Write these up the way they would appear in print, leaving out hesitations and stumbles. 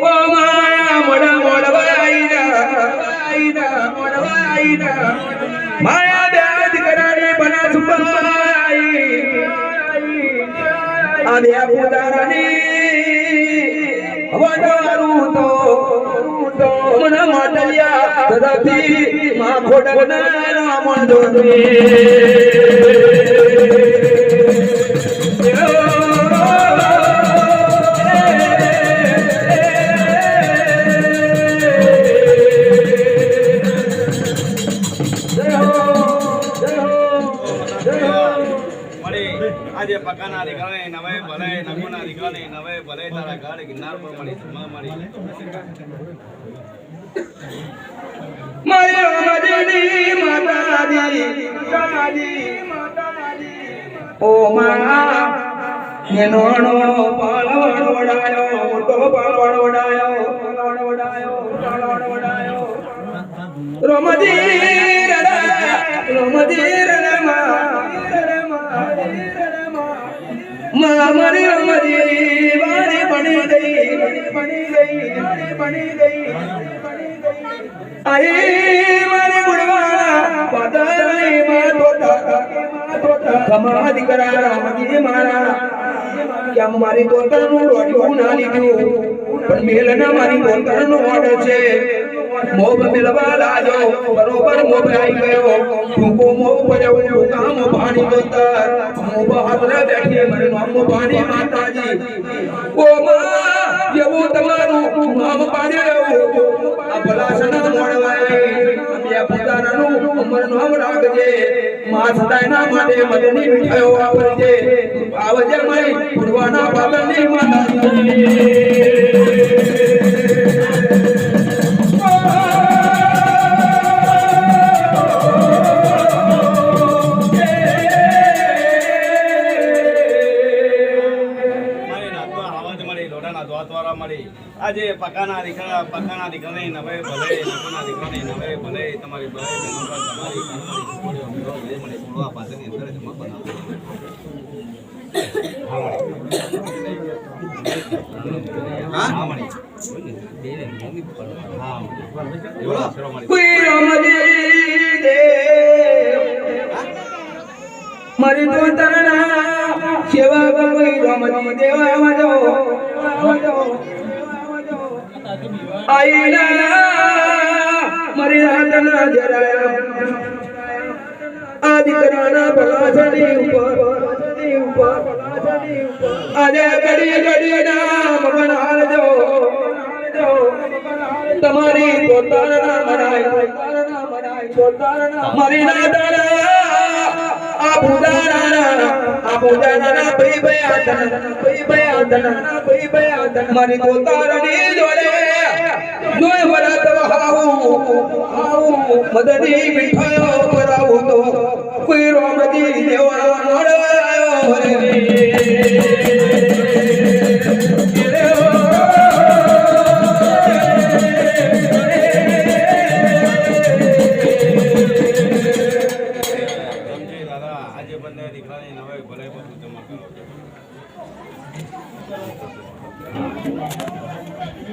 ઓ માયા મોડા મોડવાઈના માયા બેદ કરાડી બના છુપાઈ આ બે પુદારાની વડારું તો મન માટલિયા ધરતી માં ખોડના રામ દોરી આજે પકાના દીકરાને નવે ભલે નગુના દીકરાને નવે ભલે તારા ગાડ ગિરનાર પર મળી જમા મળી મારી મદની માતાજી ઓ મા નેનોણો પાલવડાયો મોટો પાલવડાયો રોમજી મારી રમજી વારી બની ગઈ આઈ મારી ગુણવાળા પાદરની માં તોતા કમા દીકરા રામજી મારા કેમ મારી તોતરનું રોડ્યું ના લીધું પણ મેલના મારી તોતરનો ઓર્ડર છે મોબ મિલવા લાજો બરોબર મોબ આવી ગયો ઠુકો મોબ પડ્યો કામ પાણી તોતર મોબ હાથરે બેઠી મને નામ પાણી માતાજી ઓ માં એવું તમારું નામ પાડ્યો આ ભલાસના મોડવાય બે પુદારાનું અમર નામ રાખજે માં સદાયના માટે મદની મીઠાયો આવજે આવજે મય પુરવાના પાદરની માતાજી આજે પકાના દીકરાને નવે ભલે નગુના દીકરાને નવે ભલે તમારી ભલે તમારી બોલવા પાસેની અંદર જમા બનાવો હા મળી મારી તો તરના સેવા કોઈ રમજી દેવા વાજો આઈલા મારી રાતના જરાયા આ દીકરાના ભલાસની ઉપર આજે ઘડી નામ બનાવજો તમારી પોતાના મનાય મારી નાતના આ પુજાના ભઈ ભયાદન મારી પોતાની જોડે જોય વરત વહાવું મદની મીઠાયો કરાવું તો કોઈ રોમજી દેવા મળવાયો આજે બંને દીકરાને નવે ભલે બધું જમા કરો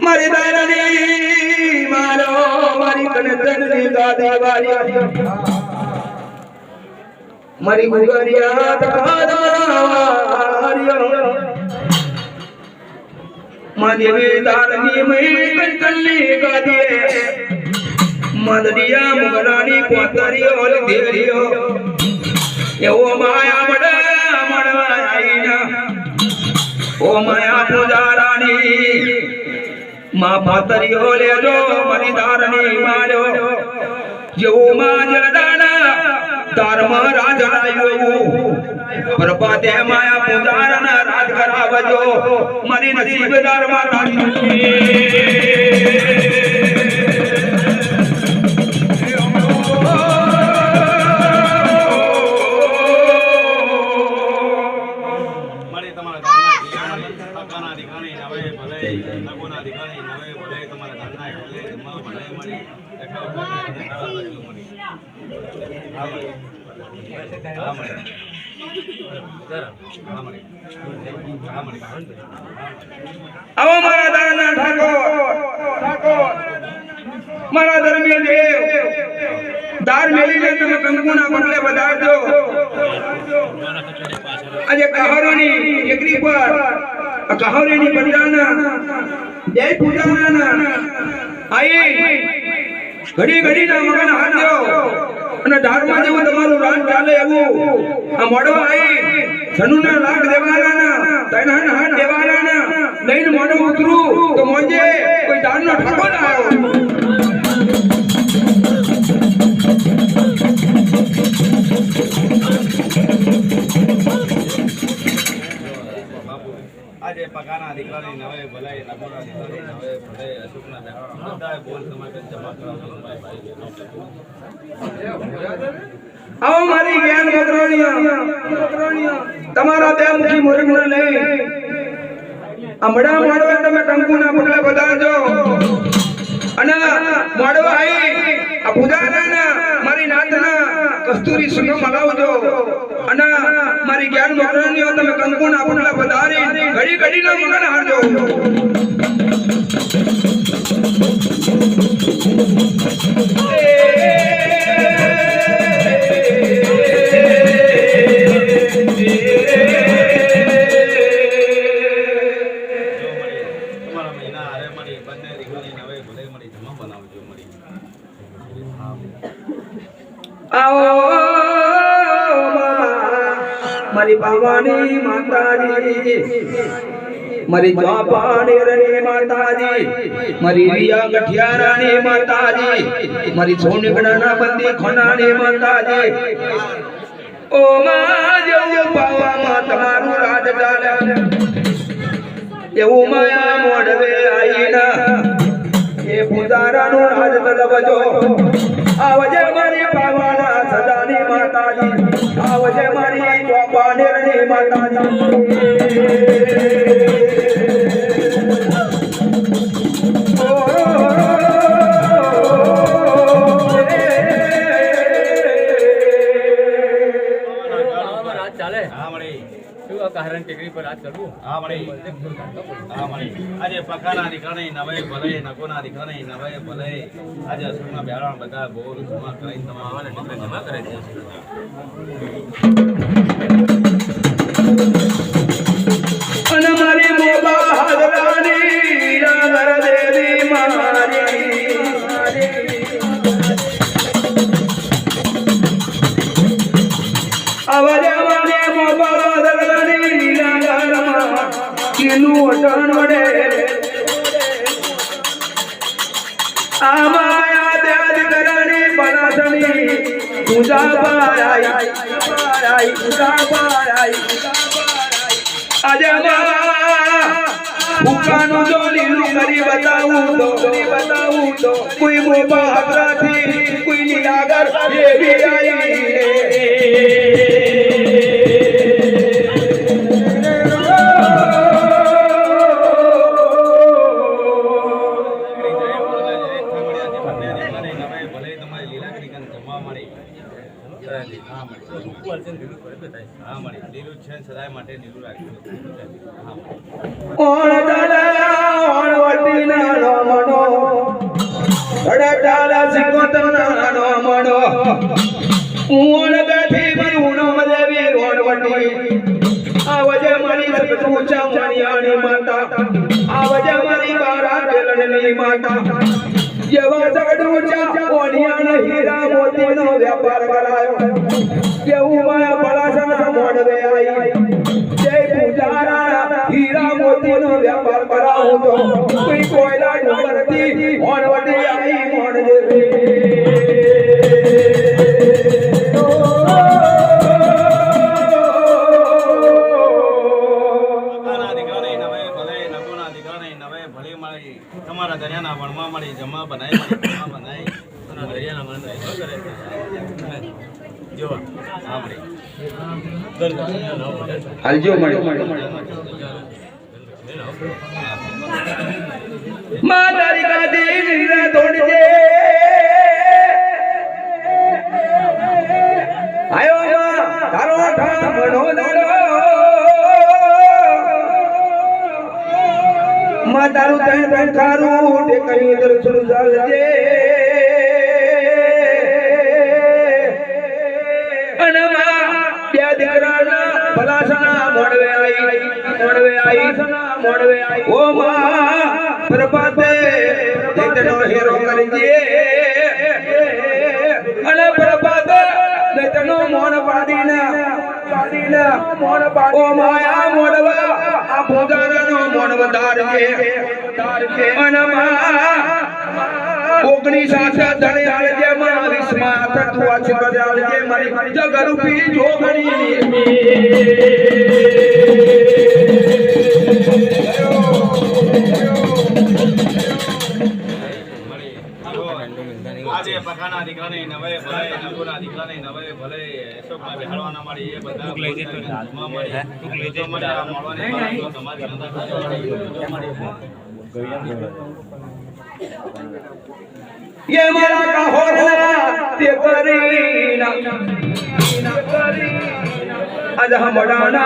મારી દાયરાની મારો મારી કનતની ગાદી વારી મારી ગુગરિયા તકાદારિયો માદેવી દારની મહી કંટલી ગાદીએ મદડિયા મુગલાની પોતરીઓ દેરીઓ એવો માયા મળવા આઈના ઓ માયા પૂજારાની માં પાતરીઓ લેજો મારી દારની માર્યો જેવું માં જડાના ધર્મ રાજાયું પ્રભાતે માયા પૂજારાના રાજ કરાવજો મારી નસીબદાર માતાજી હા મળી હા મળી આવો મારા દાના ઠાકોર મારા ધર્મીય દેવ દાર મેલીને તમે કંકુના બદલે વધારજો આજે કહારોની એકરી પર કહારોની બંધાના જય પૂજાના આઈ ઘડી ઘડી ના મગન હાથ્યો અને ધારમાં જેવું તમારું રાન ચાલે એવું આ મોડવા આઈ સનુના લાખ દેવાના તૈનાન હાથ દેવાના લઈને મોડો ઉતરું તો મોજે કોઈ દાનનો ઠાકોર આવ્યો આજે પકાના દીકરાની નવે ભલાઈ નકોના દીકરાની નવે ભલે અશુકના બેઠા બધાએ બોલ સમાજ જમા કરાવવાનો ભાઈ આવો મારી જ્ઞાન મકરાણીયા તમારા બે મુખી મુરગને લઈ અમડા મોડવા તમે કંકુના પગલે વધારજો અને મોડવા આઈ આ પૂજારાના મારી નાતના કસ્તુરી સુનો મલાવજો અને મારી જ્ઞાન મકરાણીઓ તમે કંકુના પગલે વધારી ઘડી ઘડી ના મગન હારજો મારી ભવાની માતાજી મારી ચોપાણી રણી માતાજી મારી રિયા ગઠિયારાણી માતાજી મારી સોનગણાના બંદી ખોનાની માતાજી ઓ માં જેવું પાવામાં તમારું રાજ ચાલે એવું માયા મોડવે આઈના એ પૂજારાનું રાજ તલવજો આવજે મારી પાવાના સદાની માતાજી આવજે મારી ચોપાનેરની આજે પકાના દીકરાની નવે ભલે નકોના દીકરાની નવે ભલે આજે અસુરના બેડા બધા બોલ જમા કરાઈને તમારે જમા કરે છે અને મારી મોબા હાજરાની રાગર દેવી મારી અવજે મારી મોબા હાજરાની રાગરમાં કિલું વટણ વડે આ માયા દેદ કરણી બનાસની પૂજા પારાઈ પૂજા પારાઈ આજે ભૂકાનું જો લીલું કરી બતાવું તો કોઈ મોબા હાજરાથી કોઈ ની આગળ એવી આવી માટે લીલું રાખ્યું ઓણ દાડા ઓણ વટીના નો મનો અડટાલા સિકોતના નો મનો ઓણ બેઠી મરુનો મદેવી ઓણ વટી આવજે મારી સતતું ચામણિયાની માતા આવજે મારી બારા બેલણની માતા જેવા જગડું ચા ઓણિયાને હીરા મોતીનો વેપાર કરાયો કેવું માયા પલાસના મોડવે આઈ જય પૂજારા હીરા મોતીનો વેપાર કરાવું તો કોઈ કોયલા ડુંગરથી ઓણવટી આઈ મોડવે તમારા દરિયાના વણવા મળી જમા બનાવી દરિયાના મન કરે જો હાલજો મળી માં તારી ગાદી નીરા તોડજે આયો માં તારો ઠામણો માં તારું તણ તણ ખારું તે કઈ દર્શન ચાલજે અને માં બે દીકરાના ભલાસના મોડવે આવી ઓ માં પ્રભાતે તેનો હેરો કરજે અને પ્રભાતે તેનો મોન પાડીને ઓ માયા મોડવા આ ભોજાનો મોન વધારજે અને માં ઓગણી સાથે ધણી આલજે માં વિસ્મા તું આછી બજાલજે મારી જગરૂપી જોગણી આજે પકાના દીકરાને નવે ભલે નગુના દીકરાને નવે ભલે અશોકના બેહાડવાના મળી એ બધા મળી મળવાની તમારી ये मारा का होना ते करीना आज हमडाना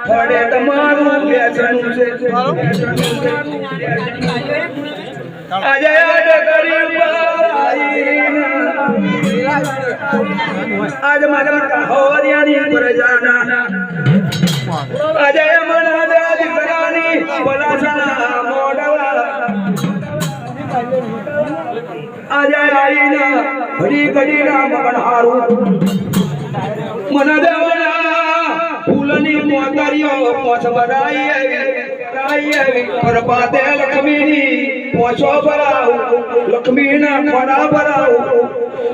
थोड़े તમારું બેસણું છે આજે આજ કરી આજ મારા का હોરિયાની પ્રજાના આજે મના દે દીકરાની બલાસના મોડવા આજે આઈના ઘડી ઘડી રામ ગણહારું મન દેવના ફૂલની મોતરીઓ પોછ બરાઈ આવી પરપાતે લક્ષ્મીની પોછો ભરાવ લક્ષ્મીના ખોડા ભરાવ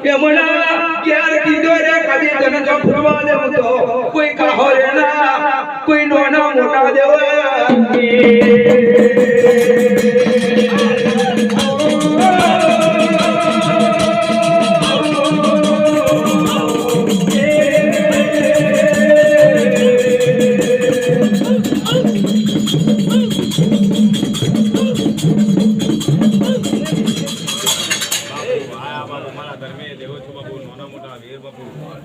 એમના ક્યાર કીધો રે કદી જન જો ફૂલવા દેવું તો કોઈ કહો રે ના કોઈ નોના મોટા દેવા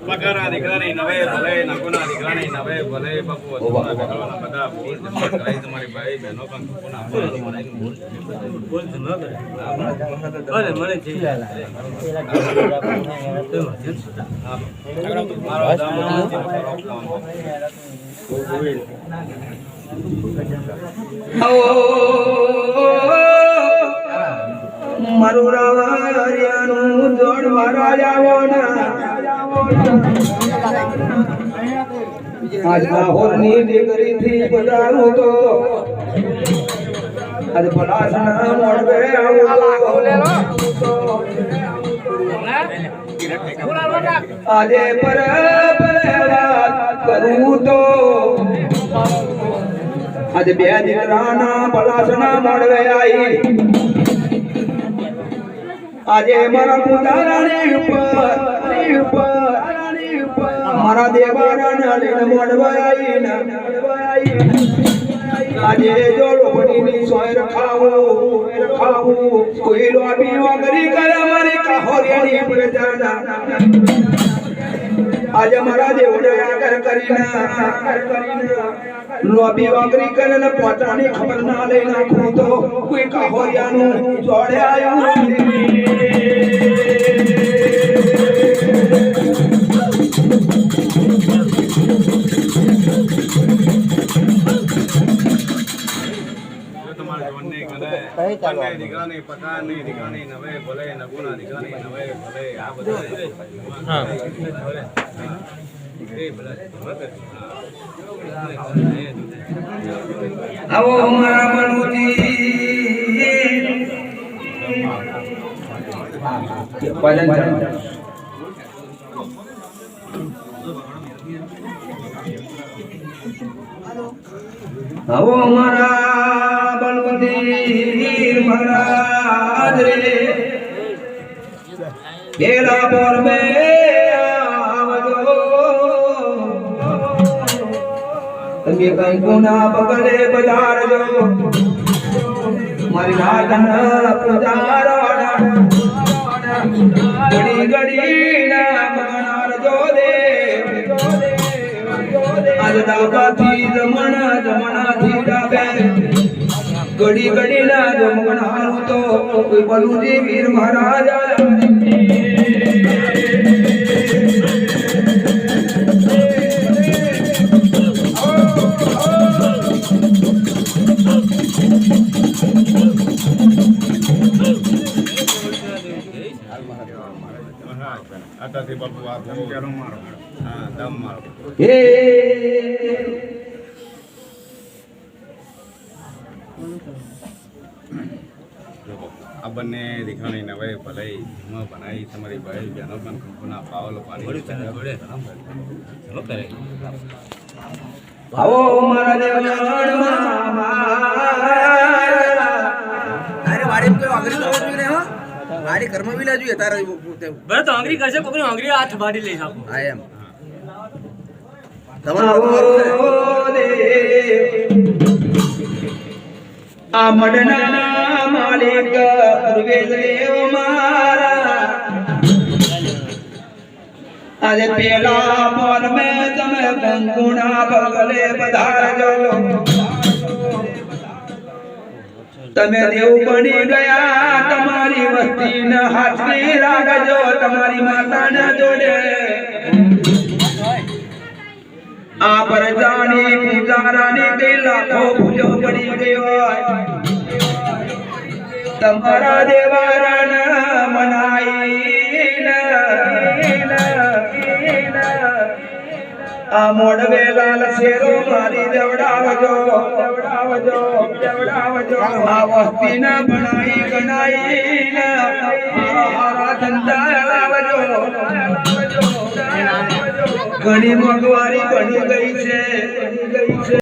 પકાના દીકરાને નવે ભલે નગુના દીકરાને નવે ભલે બાપુ અસુરના બેહાડવાના બધા બોલ જમા કરાઈ તમારી ભાઈ બહેનો પણ કોના બોલ જમા કરે અરે મને છે મારું રાવરિયાનું જોડવા રાજાઓના આજ લાહોરની દીકરીથી પધારું તો આજ પલાસના મોડવે આવું તો આજે પર વાત કરું તો આજે બે દીકરાના પલાસના મોડવે આવી આજે મારા પુજારાની ઉપર મારા દેવાના લઈને મોડવા આવીને આજે જો લોબડીની સોય રખાવું કોઈ લોબી વગરી કરે મારી કાહોરિયાની પ્રજાના આજે મારા દેવને આગળ કરીને લોબી વગરી કરે ને પોતાની ખબર ના લઈ નાખું તો કોઈ કાહોરિયાનું જોડે આવ્યું દીકરાની પકાની દીકરાની નવે ભલે નગુના દીકરાની નવે ભલે આ બધા આવો મારા બળુજી આવો મારા બળવંતીર મહારાજ રે બેલા પર મે આવજો તમે કંકુના બગલે બજારજો મારી રાતના પૂજારા ઘડી ઘડી ના મગનારજો દે આજ દાદાથી જમણા થી ડાબે ઘડી ઘડી ના જોમગણ હારું તો કોઈ બલુજી વીર મહારાજા આતાથી બાપુ આ દમ મારો હા દમ મારો હે આ બંને દીકરાની નવે ભલે ધીમા બનાવી તમારી ભાઈ બહેનો પણ કંકુના પાવલો પાણી ચલો કરે આવો મારા દેવગણમાં અરે વાડી કોઈ આંગળી લાવવા જોઈએ ને હો વાડી ઘરમાં બી લાવજો તારે બરાબર તો આંગળી કરશે કોકની આંગળી હાથ બાડી લઈ શકો આ એમ તમારું આ મડના માલિક પૂર્વેજ દેવ મારા આજે પેલા પર મે તમે કંકુના બગલે પધારજો તમે દેવ બની ગયા તમારી વસ્તીને હાથની રાખજો તમારી માતાને જોડે આ પ્રજાની પૂજારાની કઈ લાખો ભૂલો પડી ગયો તમારા દેવારાના મનાઈને આ મોડવે લાલ શેરો મારી દેવડાવજો આ વસ્તીને બનાઈ ગણાઈને હારા ધંધા લાવજો ઘણી મોંઘવારી બની ગઈ છે